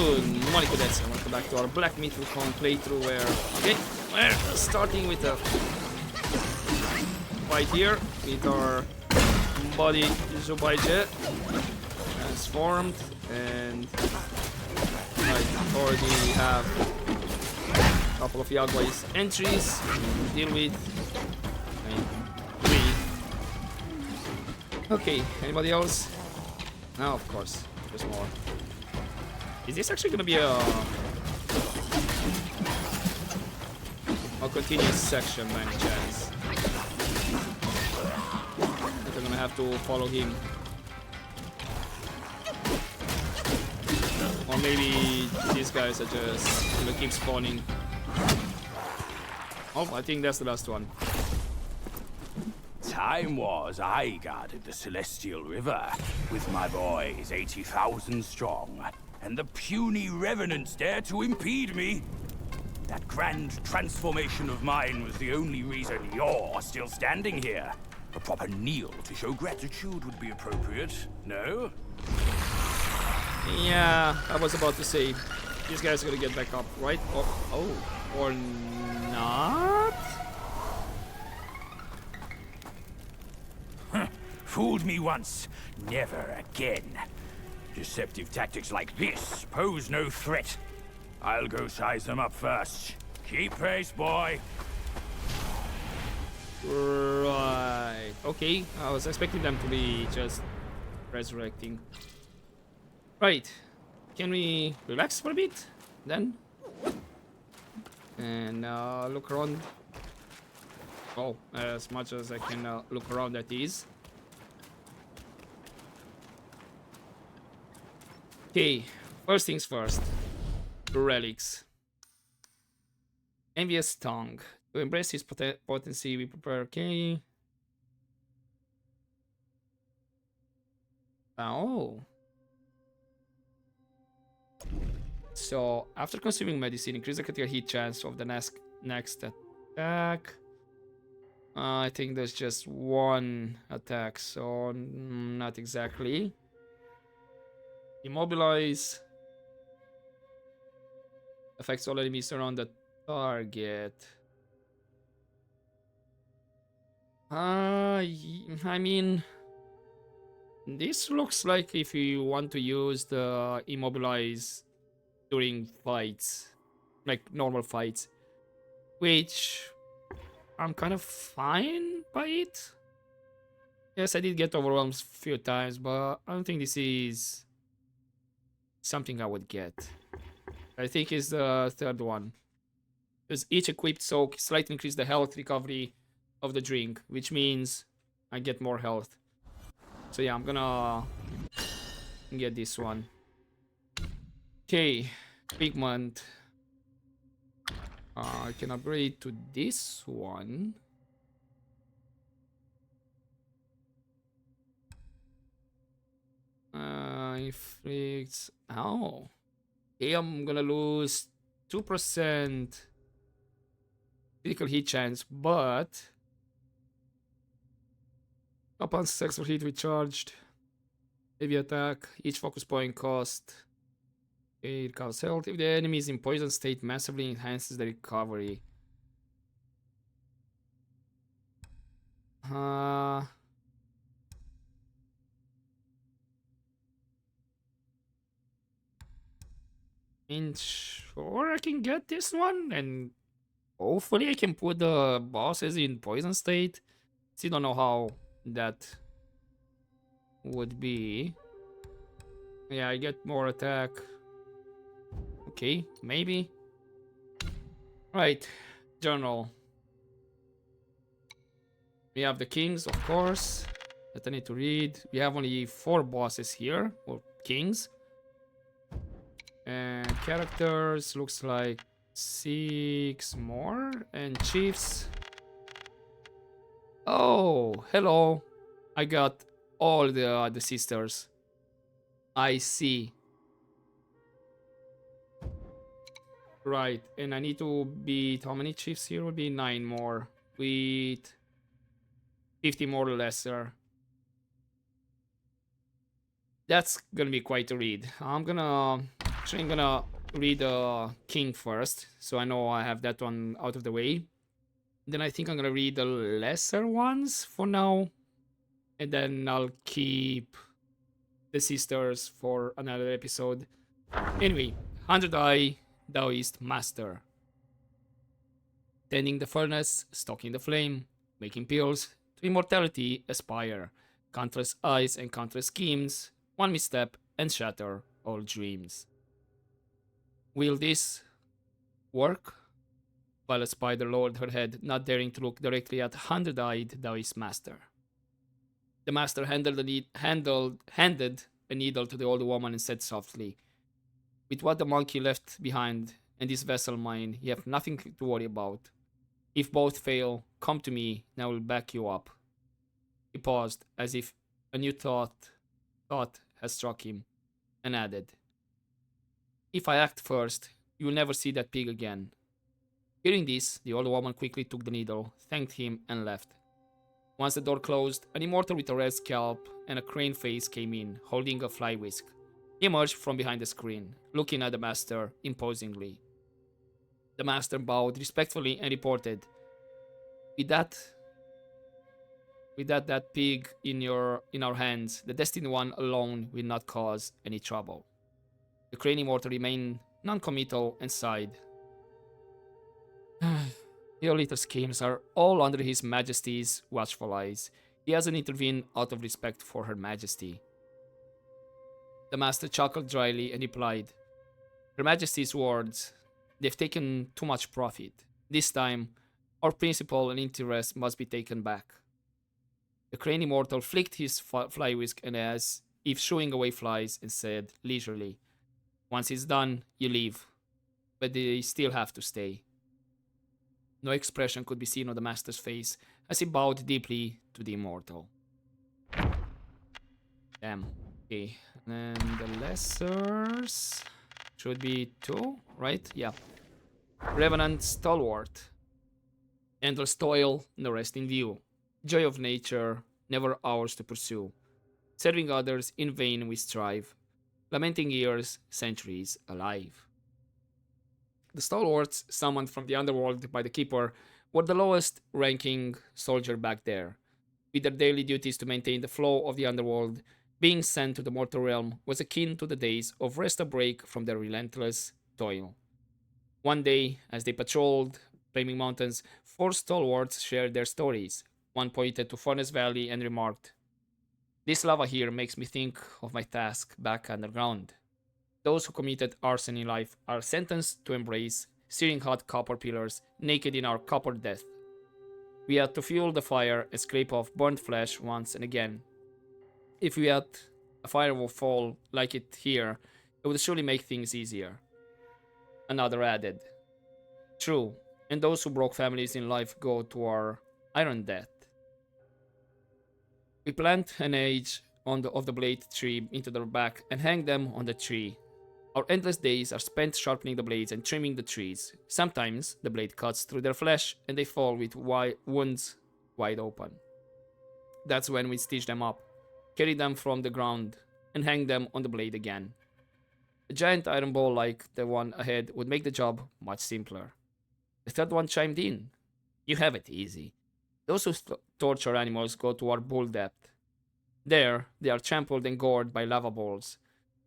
Good morning, cadets, and welcome back to our Black Meat Wukong playthrough where, okay, we're starting with a fight here with our body Zubaije transformed, and right, already have a couple of Yagwai's entries to deal with. Okay, anybody else? No, of course, there's more. Is this actually gonna be a continuous section by any chance? That I'm gonna have to follow him. Or maybe these guys are just gonna keep spawning. Oh, I think that's the last one. Time was I guarded the Celestial River with my boys 80,000 strong, and the puny revenants dared to impede me. That grand transformation of mine was the only reason you're still standing here. A proper kneel to show gratitude would be appropriate, no? Yeah, I was about to say, these guys are gonna get back up, right? Or not? Fooled me once, never again. Deceptive tactics like this pose no threat. I'll go size them up first. Keep pace, boy. Right. Okay, I was expecting them to be just resurrecting. Right. Can we relax for a bit then? And look around. Oh, as much as I can look around, that is. Okay, first things first. Relics. Envious Tongue. To embrace his potency, we prepare. Okay. Oh. So, after consuming medicine, increase the critical hit chance of the next attack. I think there's just one attack, so not exactly. Immobilize. Affects all enemies around the target. I mean, this looks like if you want to use the immobilize during fights, like normal fights, which I'm kind of fine by it. Yes, I did get overwhelmed a few times, but I don't think this is something I would get. I think it's the third one. Because each equipped soak slightly increase the health recovery of the drink, which means I get more health. So yeah, I'm gonna get this one. Okay, pigment. I can upgrade to this one. Inflicts. Oh. Okay, I'm gonna lose 2% critical hit chance, but upon successful hit recharged, heavy attack, each focus point cost. Okay, it recovers health. If the enemy is in poison state, massively enhances the recovery. Sure, I can get this one, and hopefully I can put the bosses in poison state. Still don't know how that would be. Yeah, I get more attack. Okay, maybe. Right, journal. We have the kings, of course, that I need to read. We have only 4 bosses here, or kings. And characters, looks like 6 more. And chiefs. Oh, hello. I got all the sisters. I see. Right, and I need to beat how many chiefs here? Would be 9 more with 50 more lesser. That's gonna be quite a read. I'm gonna Actually, I'm gonna read the king first, so I know I have that one out of the way. Then I think I'm gonna read the lesser ones for now, and then I'll keep the sisters for another episode. Anyway, 100 Eye Taoist Master. Tending the furnace, stoking the flame, making pills, to immortality aspire. Countless eyes and countless schemes, one misstep and shatter all dreams. Will this work? Violet Spider lowered her head, not daring to look directly at 100-eyed Taoist Master. The master handed a needle to the old woman and said softly, "With what the monkey left behind and this vessel mine, you have nothing to worry about. If both fail, come to me and I will back you up." He paused, as if a new thought had struck him, and added, "If I act first, you will never see that pig again." Hearing this, the old woman quickly took the needle, thanked him, and left. Once the door closed, an immortal with a red scalp and a crane face came in, holding a fly whisk. He emerged from behind the screen, looking at the master imposingly. The master bowed respectfully and reported, With that pig in our hands, the destined one alone will not cause any trouble." The crane immortal remained non-committal and sighed. "Your little schemes are all under His Majesty's watchful eyes. He hasn't intervened out of respect for Her Majesty." The master chuckled dryly and replied, "Her Majesty's words, they've taken too much profit. This time, our principle and interest must be taken back." The crane immortal flicked his fly whisk and as if shooing away flies and said leisurely, "Once it's done, you leave. But they still have to stay." No expression could be seen on the master's face as he bowed deeply to the immortal. Damn. Okay. And the lessers should be 2, right? Yeah. Revenant Stalwart. Endless toil, no rest in view. Joy of nature, never ours to pursue. Serving others in vain we strive. Lamenting years, centuries alive. The stalwarts, summoned from the underworld by the Keeper, were the lowest ranking soldier back there. With their daily duties to maintain the flow of the underworld, being sent to the mortal realm was akin to the days of rest a break from their relentless toil. One day, as they patrolled Flaming Mountains, 4 stalwarts shared their stories. One pointed to Furnace Valley and remarked, "This lava here makes me think of my task back underground. Those who committed arson in life are sentenced to embrace searing hot copper pillars naked in our copper death. We had to fuel the fire and scrape off burnt flesh once and again. If we had a firewall like it here, it would surely make things easier." Another added, "True, and those who broke families in life go to our iron death. We plant an edge of the blade tree into their back and hang them on the tree. Our endless days are spent sharpening the blades and trimming the trees. Sometimes the blade cuts through their flesh and they fall with wounds wide open. That's when we stitch them up, carry them from the ground, and hang them on the blade again. A giant iron ball like the one ahead would make the job much simpler." The third one chimed in. "You have it easy. Those who torture animals go to our bull depth. There, they are trampled and gored by lava balls.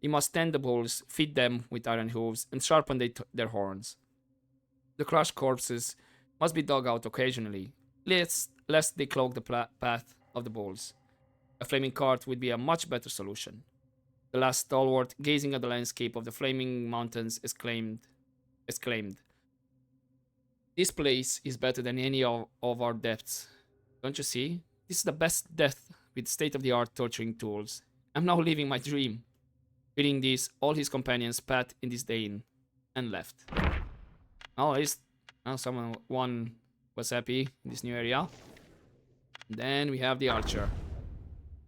You must tend the bulls, feed them with iron hooves, and sharpen their horns. The crushed corpses must be dug out occasionally, lest they clog the path of the bulls. A flaming cart would be a much better solution." The last stalwart, gazing at the landscape of the Flaming Mountains, exclaimed, "This place is better than any of our deaths. Don't you see? This is the best death with state-of-the-art torturing tools. I'm now living my dream." Hearing this, all his companions pat in disdain and left. Oh, at least one was happy in this new area. Then we have the archer.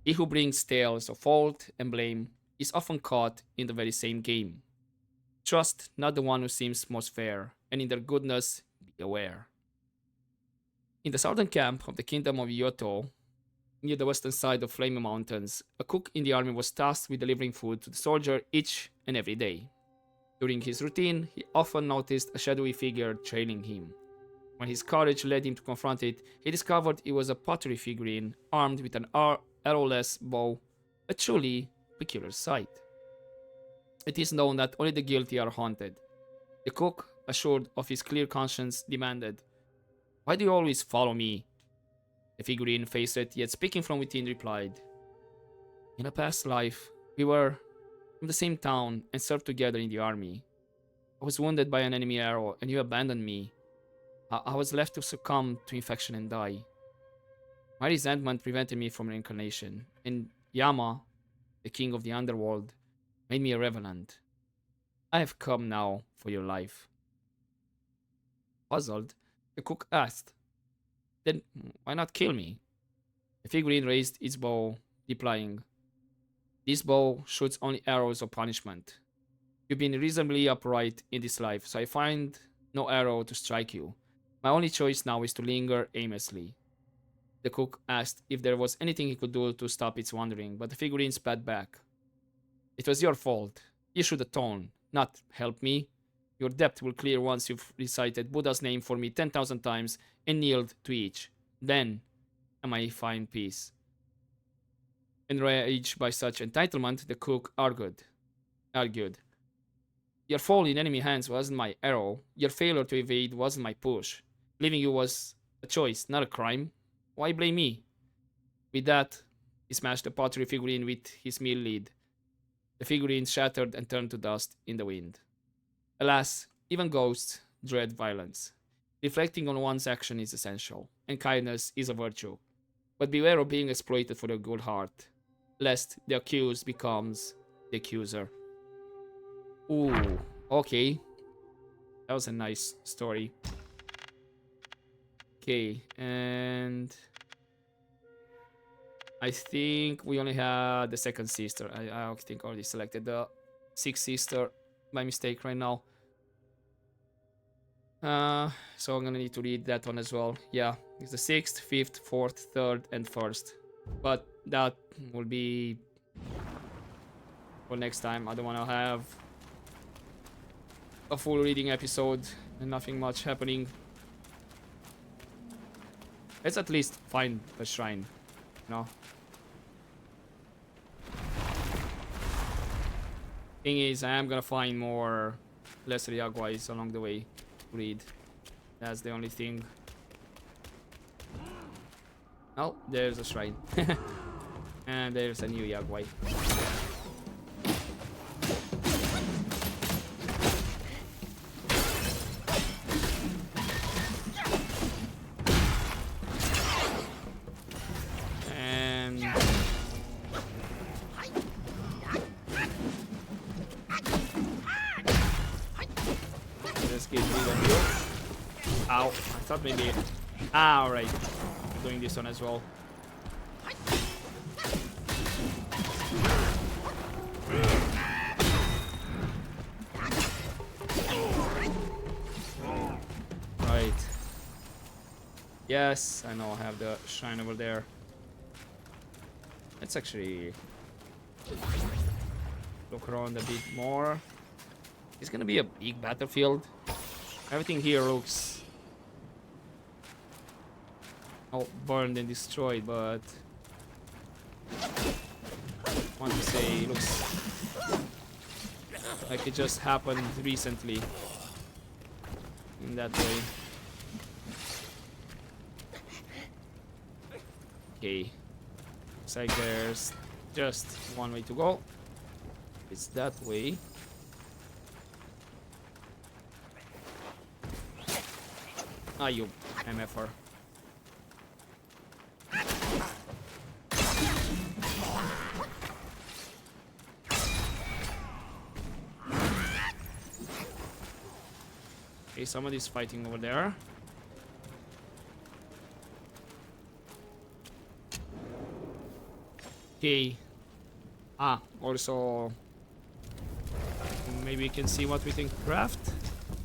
He who brings tales of fault and blame is often caught in the very same game. Trust not the one who seems most fair, and in their goodness be aware. In the southern camp of the kingdom of Yoto, near the western side of Flaming Mountains, a cook in the army was tasked with delivering food to the soldier each and every day. During his routine, he often noticed a shadowy figure trailing him. When his courage led him to confront it, he discovered it was a pottery figurine armed with an arrowless bow, a truly peculiar sight. It is known that only the guilty are haunted. The cook, assured of his clear conscience, demanded, "Why do you always follow me?" The figurine, faced it, yet speaking from within, replied, "In a past life, we were from the same town and served together in the army. I was wounded by an enemy arrow, and you abandoned me. I was left to succumb to infection and die. My resentment prevented me from reincarnation, and Yama, the king of the underworld, made me a revenant. I have come now for your life." Puzzled, the cook asked, "Then why not kill me?" The figurine raised its bow, replying, "This bow shoots only arrows of punishment. You've been reasonably upright in this life, so I find no arrow to strike you. My only choice now is to linger aimlessly." The cook asked if there was anything he could do to stop its wandering, but the figurine spat back. "It was your fault. You should atone, not help me. Your debt will clear once you've recited Buddha's name for me 10,000 times and kneeled to each. Then I may find peace." Enraged by such entitlement, the cook argued, "Your fall in enemy hands wasn't my arrow. Your failure to evade wasn't my push. Leaving you was a choice, not a crime. Why blame me?" With that, he smashed the pottery figurine with his mill lead. The figurine shattered and turned to dust in the wind. Alas, even ghosts dread violence. Reflecting on one's action is essential, and kindness is a virtue. But beware of being exploited for your good heart, lest the accused becomes the accuser. Ooh, okay. That was a nice story. Okay, and I think we only had the second sister. I think I already selected the sixth sister by mistake right now. So I'm gonna need to read that one as well. Yeah, it's the sixth, fifth, fourth, third, and first. But that will be for next time. I don't want to have a full reading episode and nothing much happening. Let's at least find a shrine, you know. Thing is, I am gonna find more lesser Yaguais along the way to read. That's the only thing. Oh, there's a shrine. And there's a new Yaguai. And let's get rid of you. Ow, I thought maybe... Ah, alright. I'm doing this one as well. Right. Yes, I know I have the shrine over there. Let's actually look around a bit more. It's gonna be a big battlefield. Everything here looks all burned and destroyed, but I want to say it looks like it just happened recently in that way. Okay, looks like there's just one way to go. It's that way. Ah, you MFR. Okay, somebody's fighting over there. Okay. Ah, also maybe we can see what we can craft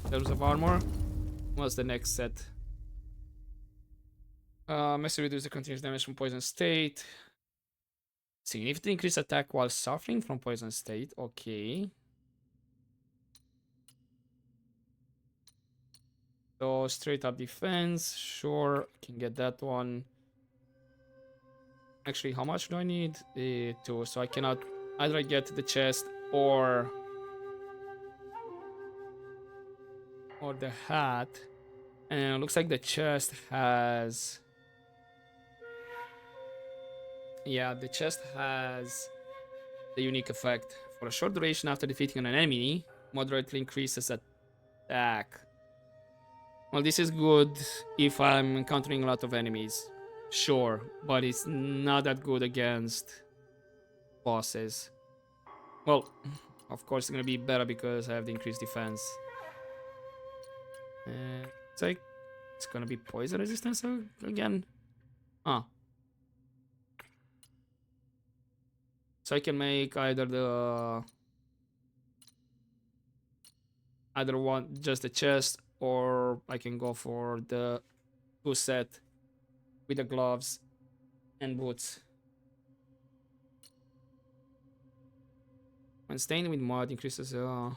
in terms of armor. What's the next set? Massive reduce the continuous damage from poison state. Significantly increase attack while suffering from poison state. Okay. So straight up defense, sure, can get that one. Actually, how much do I need? Two, so I cannot either get the chest or the hat. And it looks like the chest has, yeah, the chest has the unique effect. For a short duration after defeating an enemy, moderately increases attack. Well, this is good if I'm encountering a lot of enemies. Sure, but it's not that good against bosses. Well, of course it's gonna be better because I have the increased defense. It's like it's gonna be poison resistance again. Ah, so I can make either one just the chest, or I can go for the two set with the gloves and boots. When stained with mud increases. I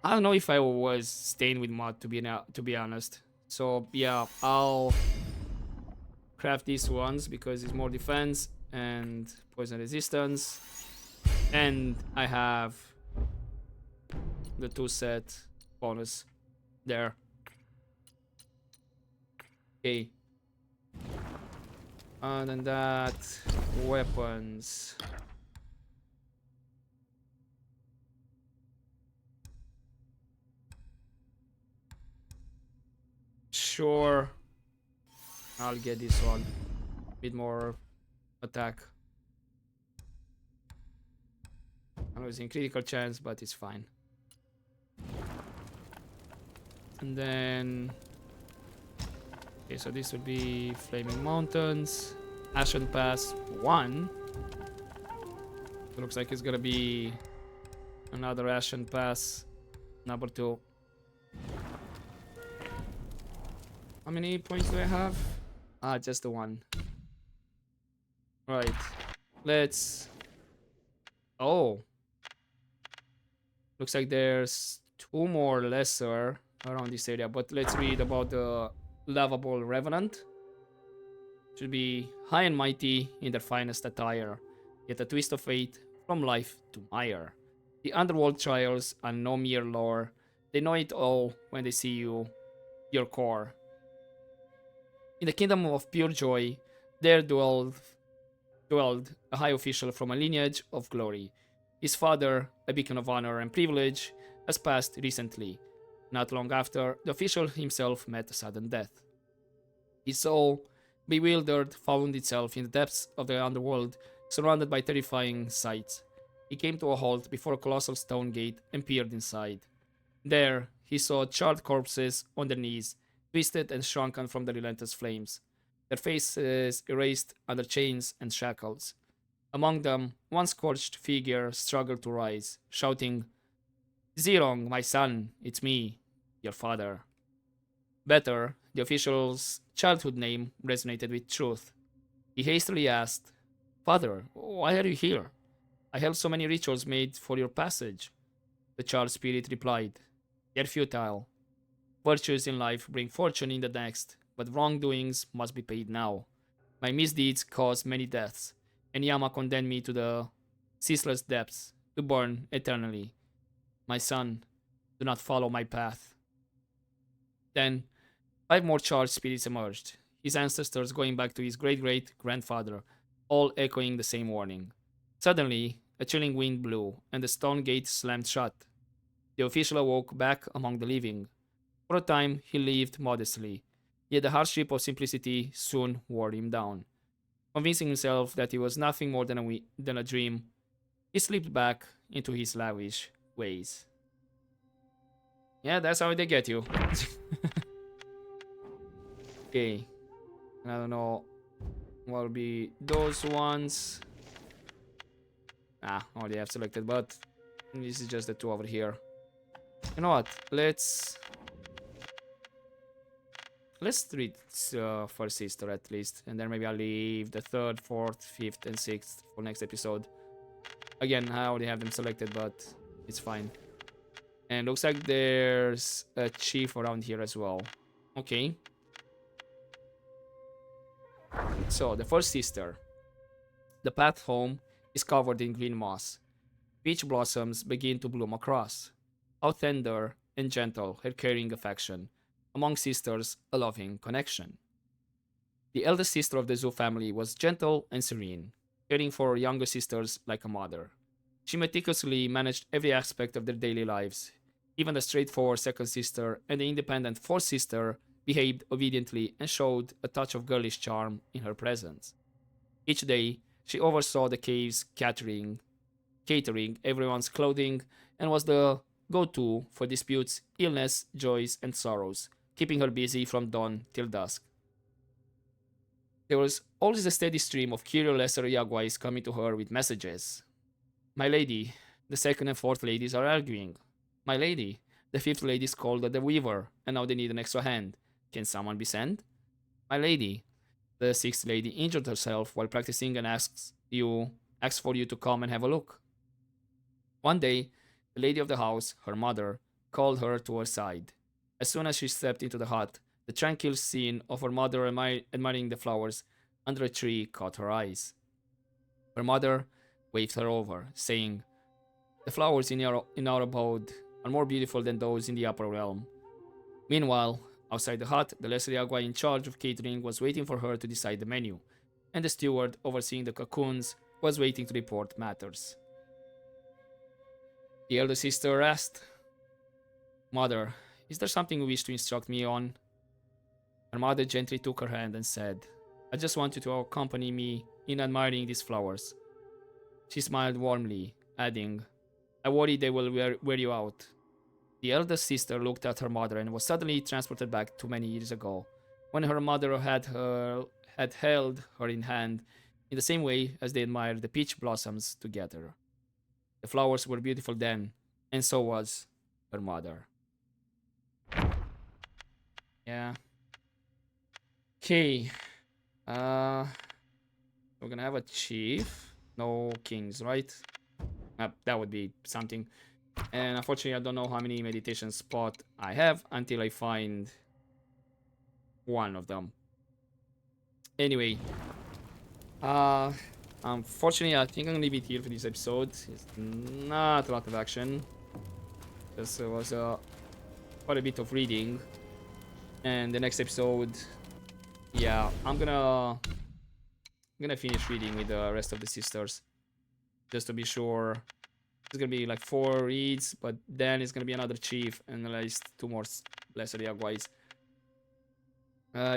don't know if I was stained with mud to be honest. So yeah, I'll craft these ones because it's more defense and poison resistance, and I have the two set bonus there. Okay. And then that, weapons. Sure, I'll get this one. Bit more attack. I'm losing critical chance, but it's fine. And then, okay, so this would be Flaming Mountains, Ashen Pass 1. It looks like it's gonna be another Ashen Pass number 2. How many points do I have? Ah, just the one. Right. Let's... Oh. Looks like there's 2 more lesser around this area, but let's read about the Lovable Revenant. Should be high and mighty in their finest attire, yet a twist of fate from life to mire. The underworld trials are no mere lore. They know it all when they see you, your core. In the kingdom of pure joy, there dwelled a high official from a lineage of glory. His father, a beacon of honor and privilege, has passed recently. Not long after, the official himself met a sudden death. His soul, bewildered, found itself in the depths of the underworld, surrounded by terrifying sights. He came to a halt before a colossal stone gate and peered inside. There, he saw charred corpses on their knees, twisted and shrunken from the relentless flames, their faces erased under chains and shackles. Among them, one scorched figure struggled to rise, shouting, "Zirong, my son, it's me, your father." Better, the official's childhood name resonated with truth. He hastily asked, "Father, why are you here? I held so many rituals made for your passage." The child spirit replied, "They're futile. Virtues in life bring fortune in the next, but wrongdoings must be paid now. My misdeeds caused many deaths, and Yama condemned me to the ceaseless depths, to burn eternally. My son, do not follow my path." Then, 5 more charged spirits emerged, his ancestors going back to his great-great-grandfather, all echoing the same warning. Suddenly, a chilling wind blew, and the stone gate slammed shut. The official awoke back among the living. For a time, he lived modestly, yet the hardship of simplicity soon wore him down. Convincing himself that he was nothing more than a dream, he slipped back into his lavish ways. Yeah, that's how they get you. Okay. I don't know what will be those ones. Already have selected, but this is just the 2 over here. You know what? Let's read first sister at least, and then maybe I'll leave the 3rd, 4th, 5th, and 6th for next episode. Again, I already have them selected, but it's fine. And looks like there's a chief around here as well. Okay. So, the first sister. The path home is covered in green moss. Peach blossoms begin to bloom across. How tender and gentle her caring affection. Among sisters, a loving connection. The eldest sister of the Zoo family was gentle and serene, caring for her younger sisters like a mother. She meticulously managed every aspect of their daily lives. Even the straightforward second sister and the independent fourth sister behaved obediently and showed a touch of girlish charm in her presence. Each day, she oversaw the cave's catering everyone's clothing, and was the go-to for disputes, illness, joys, and sorrows, keeping her busy from dawn till dusk. There was always a steady stream of curious lesser Yaguais coming to her with messages. My lady, the second and fourth ladies are arguing. My lady, the fifth lady is called the weaver, and now they need an extra hand. Can someone be sent? My lady, the sixth lady injured herself while practicing and asks for you to come and have a look. One day, the lady of the house, her mother, called her to her side. As soon as she stepped into the hut, the tranquil scene of her mother admiring the flowers under a tree caught her eyes. Her mother waved her over, saying, "The flowers in our abode are more beautiful than those in the upper realm." Meanwhile, outside the hut, the lesser Yagua in charge of catering was waiting for her to decide the menu, and the steward overseeing the cocoons was waiting to report matters. The elder sister asked, "Mother, is there something you wish to instruct me on?" Her mother gently took her hand and said, "I just want you to accompany me in admiring these flowers." She smiled warmly, adding, "I worry they will wear you out." The eldest sister looked at her mother and was suddenly transported back to many years ago, when her mother had held her in hand in the same way as they admired the peach blossoms together. The flowers were beautiful then, and so was her mother. Yeah. Okay. We're gonna have a chief. No kings, right? That would be something. And unfortunately, I don't know how many meditation spot I have until I find one of them. Anyway, unfortunately, I think I'm gonna leave it here for this episode. It's not a lot of action. This was quite a bit of reading. And the next episode, yeah, I'm gonna finish reading with the rest of the sisters, just to be sure. It's gonna be like 4 reads, but then it's gonna be another chief and at least 2 more lesser Yaguais.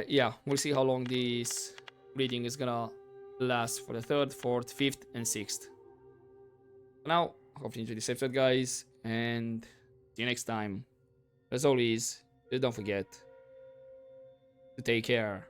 Yeah, we'll see how long this reading is gonna last for the 3rd, 4th, 5th, and 6th. For now, I hope you enjoyed this episode, guys, and see you next time. As always, just don't forget to take care.